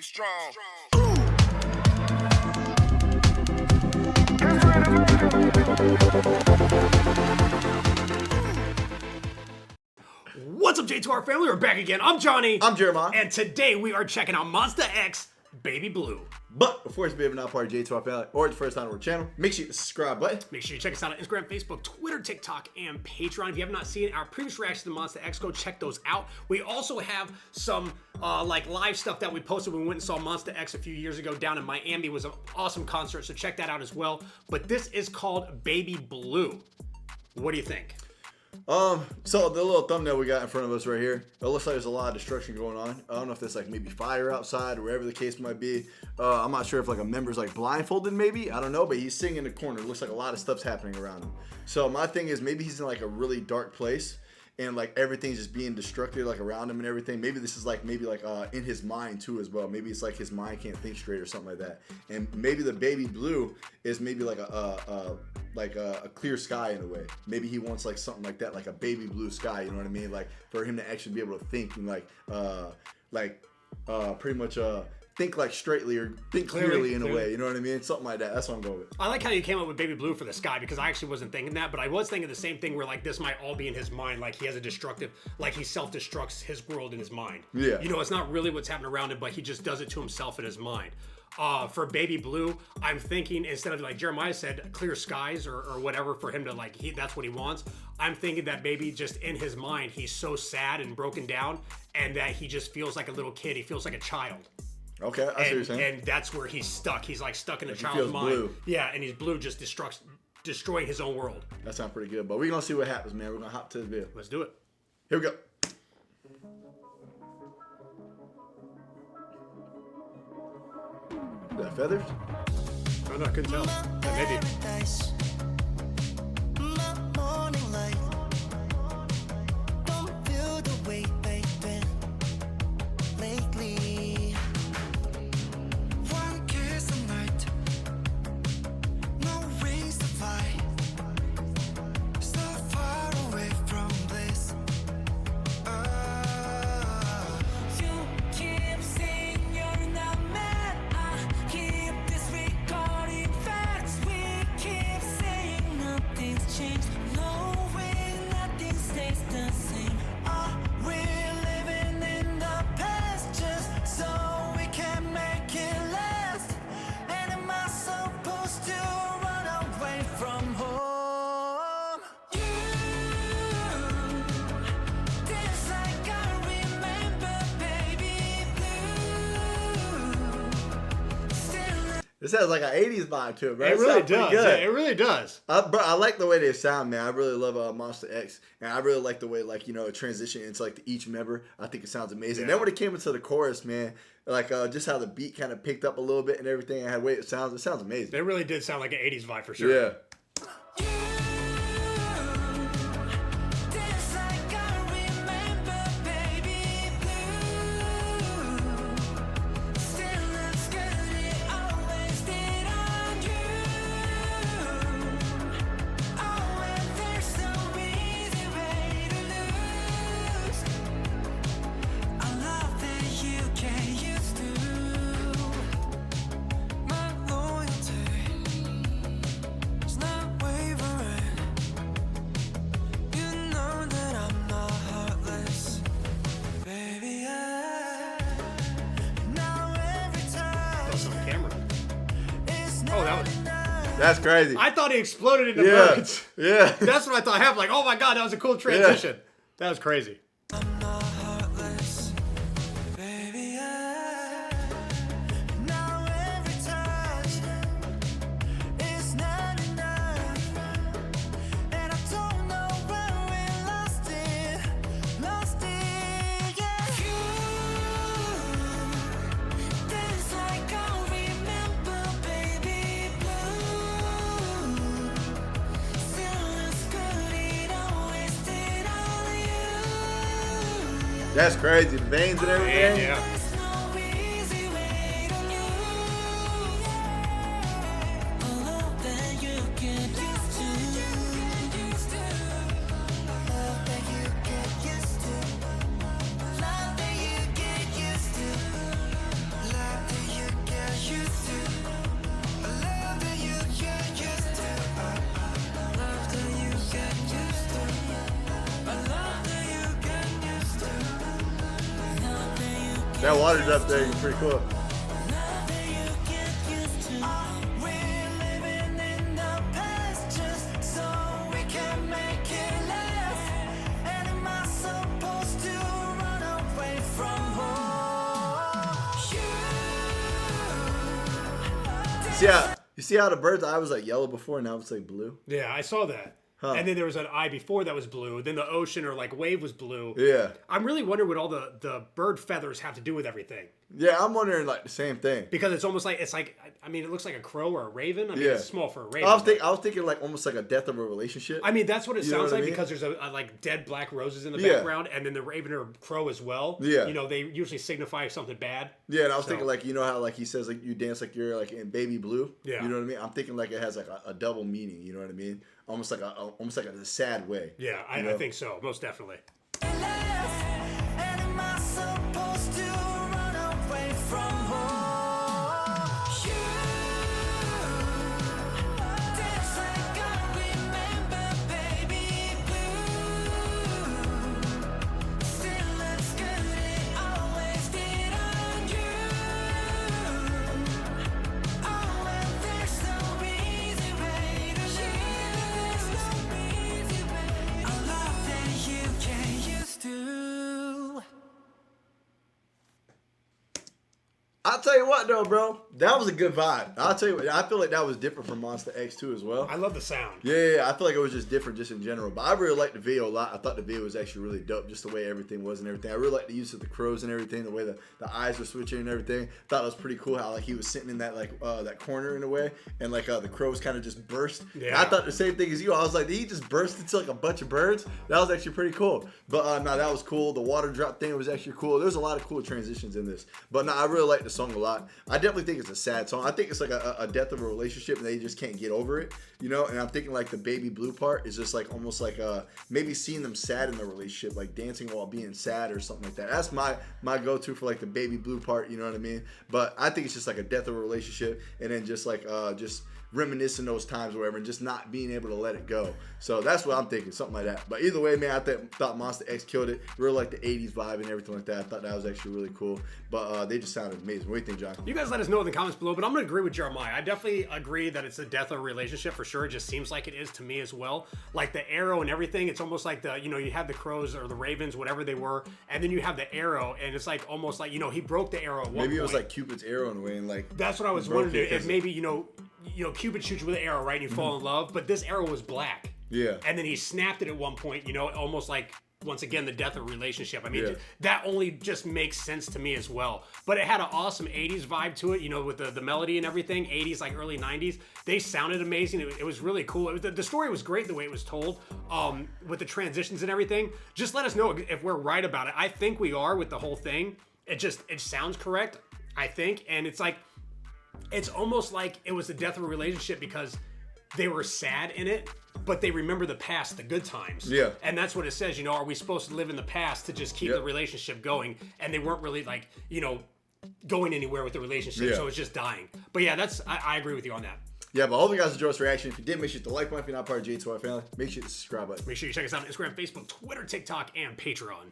strong. What's up, J2R family? We're back again. I'm Johnny. I'm Jeremiah. And today we are checking out MONSTA X Baby Blue. But before it's not part of J2R family or it's the first time on our channel, make sure you hit the subscribe button. Make sure you check us out on Instagram, Facebook, Twitter, TikTok, and Patreon. If you have not seen our previous reaction to MONSTA X, go check those out. We also have some like live stuff that we posted when we went and saw MONSTA X a few years ago down in Miami. It was an awesome concert, so check that out as well. But this is called Baby Blue. What do you think? So the little thumbnail we got in front of us right here, it looks like there's a lot of destruction going on. I don't know if there's like maybe fire outside or wherever the case might be. I'm not sure if like a member's like blindfolded maybe, I don't know, but he's sitting in the corner. It looks like a lot of stuff's happening around him. So my thing is maybe he's in like a really dark place and like everything's just being destructed like around him and everything. Maybe this is like maybe like in his mind too as well. Maybe it's like his mind can't think straight or something like that. And maybe the baby blue is maybe like a clear sky in a way. Maybe he wants like something like that, like a baby blue sky, you know what I mean? Like for him to actually be able to think and pretty much think like straightly or think clearly in a way, you know what I mean? Something like that. That's what I'm going with. I like how you came up with Baby Blue for the sky because I actually wasn't thinking that, but I was thinking the same thing where like this might all be in his mind, like he has a destructive, like he self-destructs his world in his mind. Yeah. You know, it's not really what's happening around him, but he just does it to himself in his mind. For Baby Blue, I'm thinking instead of like Jeremiah said, clear skies or whatever for him to like, that's what he wants. I'm thinking that maybe just in his mind, he's so sad and broken down and that he just feels like a little kid. He feels like a child. Okay, I see what you're saying. And that's where he's stuck. He's like stuck in a Like child's mind. Blue. Yeah, and he's blue just destroying his own world. That sounds pretty good, but we're gonna see what happens, man. We're gonna hop to the video. Let's do it. Here we go. Is that feathers? Oh no, I couldn't tell. Yeah, maybe. This has like an 80s vibe to it, bro. It really does. Yeah, it really does. Bro, I like the way they sound, man. I really love MONSTA X, and I really like the way, like, you know, it transition into like each member. I think it sounds amazing. Yeah. Then when it came into the chorus, man, like just how the beat kind of picked up a little bit and everything, and how the way it sounds amazing. It really did sound like an 80s vibe for sure. Yeah. That's crazy. I thought he exploded into yeah. birds. Yeah. That's what I thought happened. Like, oh my God, that was a cool transition. Yeah. That was crazy. That's crazy. The veins and everything. Yeah. That water drop thing is pretty cool. You see how the bird's eye was like yellow before, and now it's like blue? Yeah, I saw that. Huh. And then there was an eye before that was blue. Then the ocean or like wave was blue. Yeah. I'm really wondering what all the bird feathers have to do with everything. Yeah, I'm wondering like the same thing. Because it's almost like, I mean, it looks like a crow or a raven. I mean, it's small for a raven. I was thinking like almost like a death of a relationship. I mean, that's what it sounds like, I mean? because there's a like dead black roses in the background, and then the raven or crow as well. Yeah. You know, they usually signify something bad. Yeah, and I was thinking like, you know how like he says like you dance like you're like in baby blue. Yeah. You know what I mean? I'm thinking like it has like a double meaning. You know what I mean? Almost like a sad way. Yeah, I think so, most definitely. I'll tell you what though, bro. That was a good vibe. I'll tell you what. I feel like that was different from MONSTA X too as well. I love the sound. Yeah. I feel like it was just different just in general. But I really liked the video a lot. I thought the video was actually really dope, just the way everything was and everything. I really liked the use of the crows and everything, the way the eyes were switching and everything. Thought it was pretty cool how like he was sitting in that like that corner in a way, and like the crows kind of just burst. Yeah. I thought the same thing as you. I was like, did he just burst into like a bunch of birds? That was actually pretty cool. But no, that was cool. The water drop thing was actually cool. There's a lot of cool transitions in this. But no, I really like the song a lot. I definitely think it's a sad song. I think it's like a death of a relationship and they just can't get over it, you know? And I'm thinking like the baby blue part is just like almost like maybe seeing them sad in the relationship, like dancing while being sad or something like that. That's my go-to for like the baby blue part, you know what I mean? But I think it's just like a death of a relationship and then just like just reminiscing those times or whatever and just not being able to let it go. So that's what I'm thinking, something like that. But either way, man, I thought MONSTA X killed it. Really like the 80s vibe and everything like that. I thought that was actually really cool. But they just sounded amazing. What do you think, John? You guys let us know in the comments below, but I'm going to agree with Jeremiah. I definitely agree that it's a death of a relationship for sure. It just seems like it is to me as well. Like the arrow and everything, it's almost like you had the crows or the ravens, whatever they were, and then you have the arrow, and it's like almost like, he broke the arrow at one point. Maybe it was like Cupid's arrow in a way, and like... That's what I was wondering, if maybe, Cupid shoots you with an arrow, right, and you fall in love, but this arrow was black. Yeah. And then he snapped it at one point, almost like, once again, the death of a relationship. I mean, that only just makes sense to me as well. But it had an awesome 80s vibe to it, with the melody and everything, 80s, like early 90s. They sounded amazing. It was really cool. The story was great the way it was told, with the transitions and everything. Just let us know if we're right about it. I think we are with the whole thing. It sounds correct, I think. And it's like, it's almost like it was the death of a relationship because they were sad in it, but they remember the past, the good times. Yeah. And that's what it says, are we supposed to live in the past to just keep the relationship going? And they weren't really like, going anywhere with the relationship, so it's just dying. But yeah, I agree with you on that. Yeah, but I hope you guys enjoyed this reaction. If you did, make sure you hit the like button. If you're not part of J2R family, make sure you hit the subscribe button. Make sure you check us out on Instagram, Facebook, Twitter, TikTok, and Patreon.